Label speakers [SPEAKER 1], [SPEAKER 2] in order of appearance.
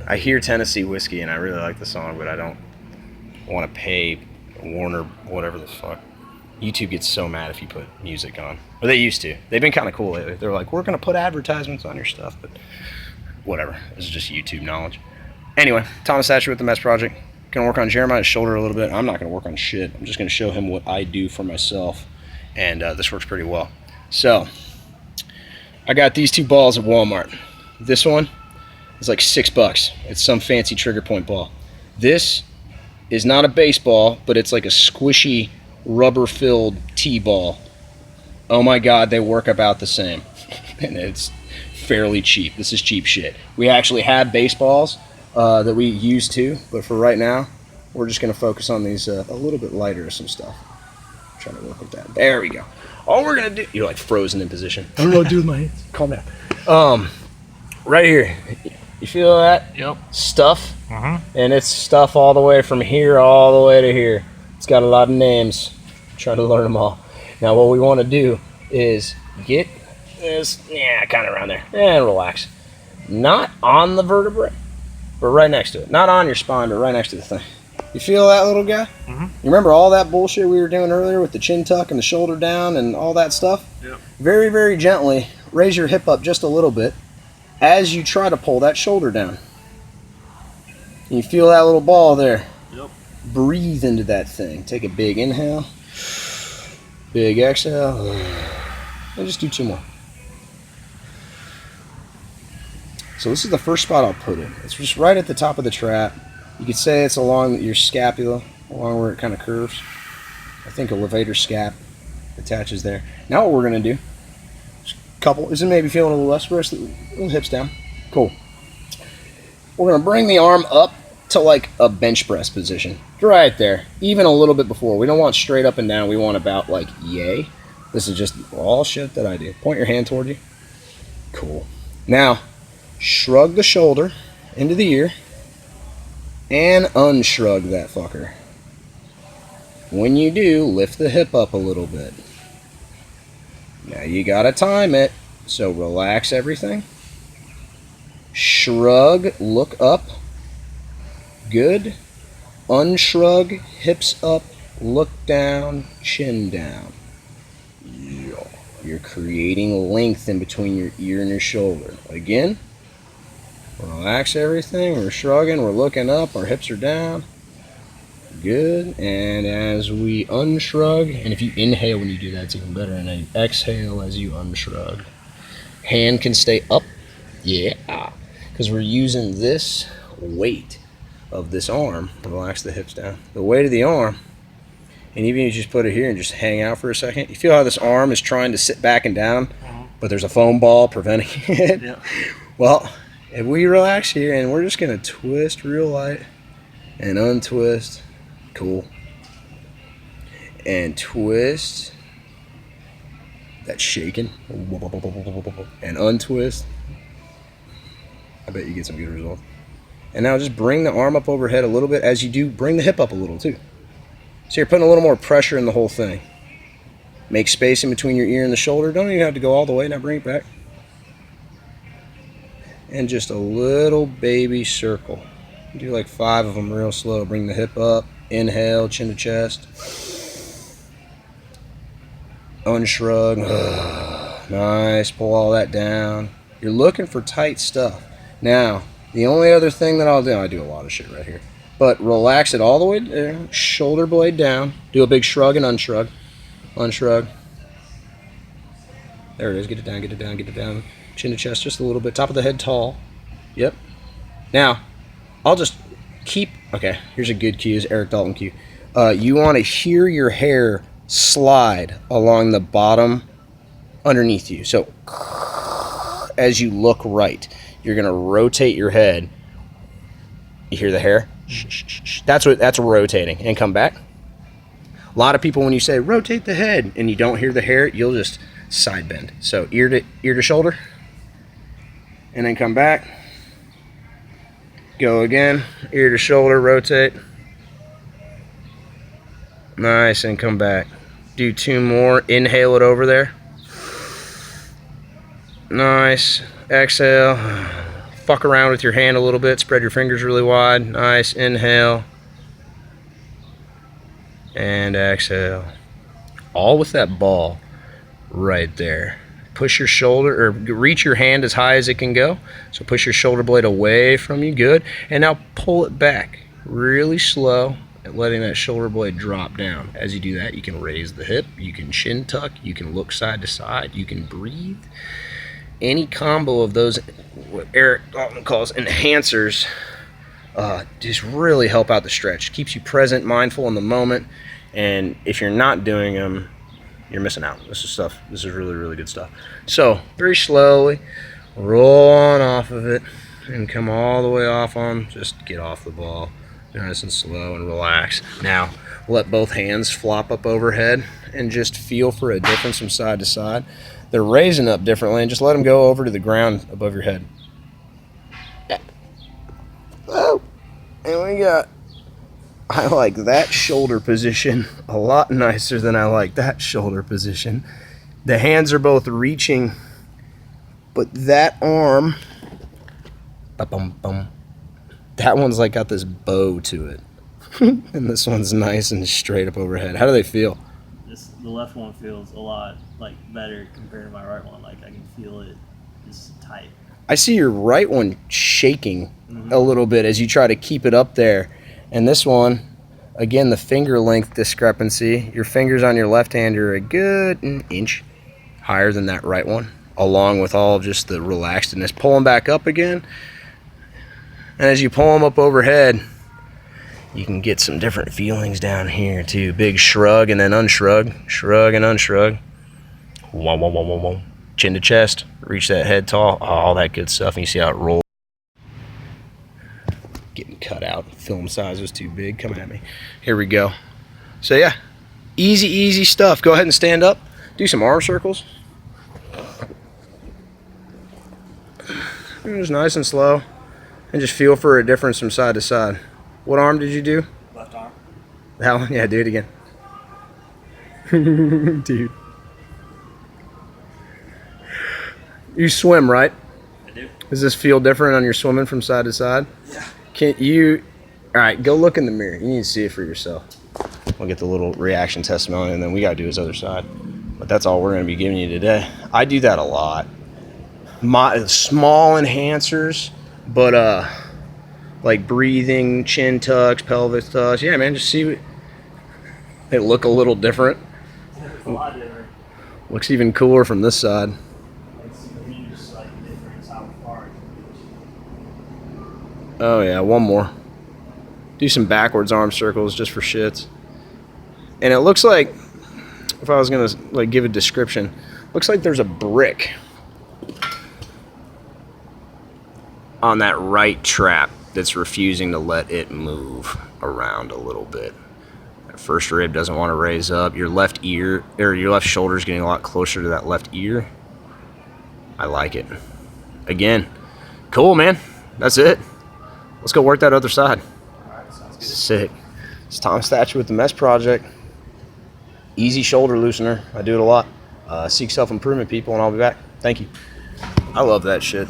[SPEAKER 1] I hear Tennessee Whiskey and I really like the song, but I don't want to pay Warner, whatever the fuck. YouTube gets so mad if you put music on. Or they used to. They've been kind of cool lately. They're like, we're going to put advertisements on your stuff, but whatever. This is just YouTube knowledge. Anyway, Thomas Thatcher with the M.E.S.S project. Going to work on Jeremiah's shoulder a little bit. I'm not going to work on shit. I'm just going to show him what I do for myself. And this works pretty well. So, I got these two balls at Walmart. This one is like $6. It's some fancy trigger point ball. This is not a baseball, but it's like a squishy, rubber-filled T-ball. Oh my God, they work about the same. And it's fairly cheap. This is cheap shit. We actually have baseballs that we use too, but for right now, we're just going to focus on these a little bit lighter of some stuff. I'm trying to work with that. There we go. All we're going to do... You're like frozen in position. I don't know what to do with my hands. Calm down. Right here. You feel that? Yep. Stuff? And it's stuff all the way from here all the way to here. It's got a lot of names. I'm trying to learn them all. Now what we want to do is get this, kind of around there, and relax. Not on the vertebrae, but right next to it. Not on your spine, but right next to the thing. You feel that, little guy? You remember all that bullshit we were doing earlier with the chin tuck and the shoulder down and all that stuff? Yep. Very, very gently raise your hip up just a little bit as you try to pull that shoulder down. You feel that little ball there? Yep. Breathe into that thing. Take a big inhale, big exhale, and just do 2 more. So this is the first spot I'll put it. It's just right at the top of the trap. You could say it's along your scapula, along where it kind of curves. I think a levator scap attaches there. Now what we're going to do, is it maybe feeling a little less? Rest the hips down. Cool. We're going to bring the arm up to like a bench press position. Right there. Even a little bit before. We don't want straight up and down. We want about like yay. This is just all shit that I do. Point your hand toward you. Cool. Now, shrug the shoulder into the ear and unshrug that fucker. When you do, lift the hip up a little bit. Now you gotta time it, so relax everything. Shrug, look up. Good. Unshrug, hips up, look down, chin down. Yeah. You're creating length in between your ear and your shoulder. Again, relax everything. We're shrugging, we're looking up, our hips are down. Good. And as we unshrug, and if you inhale when you do that, it's even better. And then exhale as you unshrug. Hand can stay up. Yeah. Because we're using this weight of this arm to relax the hips down. The weight of the arm, and even if you just put it here and just hang out for a second, you feel how this arm is trying to sit back and down, but there's a foam ball preventing it. Yeah. Well, if we relax here and we're just going to twist real light and untwist, cool, and twist, that's shaking, and untwist, I bet you get some good results. And now just bring the arm up overhead a little bit. As you do, bring the hip up a little too. So you're putting a little more pressure in the whole thing. Make space in between your ear and the shoulder. Don't even have to go all the way. Now bring it back. And just a little baby circle. Do like 5 of them real slow. Bring the hip up. Inhale, chin to chest. Unshrug. Nice. Pull all that down. You're looking for tight stuff. Now, the only other thing that I'll do, I do a lot of shit right here, but relax it all the way down, shoulder blade down, do a big shrug and unshrug, unshrug. There it is, get it down, get it down, get it down. Chin to chest just a little bit, top of the head tall. Yep. Now, I'll just keep, okay, here's a good cue, is Eric Dalton cue. You want to hear your hair slide along the bottom underneath you. So, as you look right, you're going to rotate your head. You hear the hair? That's rotating. And come back. A lot of people, when you say rotate the head and you don't hear the hair, you'll just side bend. So ear to shoulder. And then come back. Go again. Ear to shoulder, rotate. Nice, and come back. Do 2 more. Inhale it over there. Nice. Exhale. fuck around with your hand a little bit. Spread your fingers really wide. Nice. Inhale. And exhale. All with that ball right there. Push your shoulder, or reach your hand as high as it can go. So push your shoulder blade away from you. Good. And now pull it back really slow, and letting that shoulder blade drop down. As you do that, you can raise the hip, you can chin tuck, you can look side to side, you can breathe. Any combo of those, what Eric often calls enhancers, just really help out the stretch. Keeps you present, mindful in the moment. And if you're not doing them, you're missing out. This is really, really good stuff. So very slowly roll on off of it and come all the way off on. Just get off the ball, nice and slow, and relax. Now let both hands flop up overhead and just feel for a difference from side to side. They're raising up differently, and just let them go over to the ground above your head. Oh, and we got, I like that shoulder position a lot nicer than I like that shoulder position. The hands are both reaching, but that arm, that one's like got this bow to it. And this one's nice and straight up overhead. How do they feel?
[SPEAKER 2] The left one feels a lot like better compared to my right one. Like I can feel it just tight.
[SPEAKER 1] I see your right one shaking a little bit as you try to keep it up there. And this one, again, the finger length discrepancy. Your fingers on your left hand are a good inch higher than that right one, along with all just the relaxedness. Pull them back up again. And as you pull them up overhead, you can get some different feelings down here too. Big shrug and then unshrug. Shrug and unshrug. Whoa, whoa, whoa, whoa, whoa. Chin to chest. Reach that head tall. All that good stuff. And you see how it rolls. Getting cut out. Film size was too big. Coming at me. Here we go. So yeah, easy stuff. Go ahead and stand up. Do some arm circles. And just nice and slow. And just feel for a difference from side to side. What arm did you do?
[SPEAKER 2] Left arm.
[SPEAKER 1] That one? Yeah, do it again. Dude. You swim, right?
[SPEAKER 2] I do.
[SPEAKER 1] Does this feel different on your swimming from side to side?
[SPEAKER 2] Yeah.
[SPEAKER 1] Can you... Alright, go look in the mirror. You need to see it for yourself. We'll get the little reaction testimony, and then we got to do his other side. But that's all we're going to be giving you today. I do that a lot. My small enhancers, but like breathing, chin tucks, pelvis tucks. Yeah, man, just see what they look a little different.
[SPEAKER 2] It's a lot different.
[SPEAKER 1] Looks even cooler from this side.
[SPEAKER 2] It's a huge like difference how far it can reach.
[SPEAKER 1] Oh yeah, one more. Do some backwards arm circles just for shits. And it looks like, if I was gonna like give a description, looks like there's a brick on that right trap that's refusing to let it move around a little bit. That first rib doesn't want to raise up. Your left ear, or your left shoulder is getting a lot closer to that left ear. I like it. Again, cool, man. That's it. Let's go work that other side.
[SPEAKER 2] Alright, sounds good.
[SPEAKER 1] Sick. It's Tom Thatcher with the M.E.S.S Project. Easy shoulder loosener. I do it a lot. Seek self-improvement, people, and I'll be back. Thank you. I love that shit.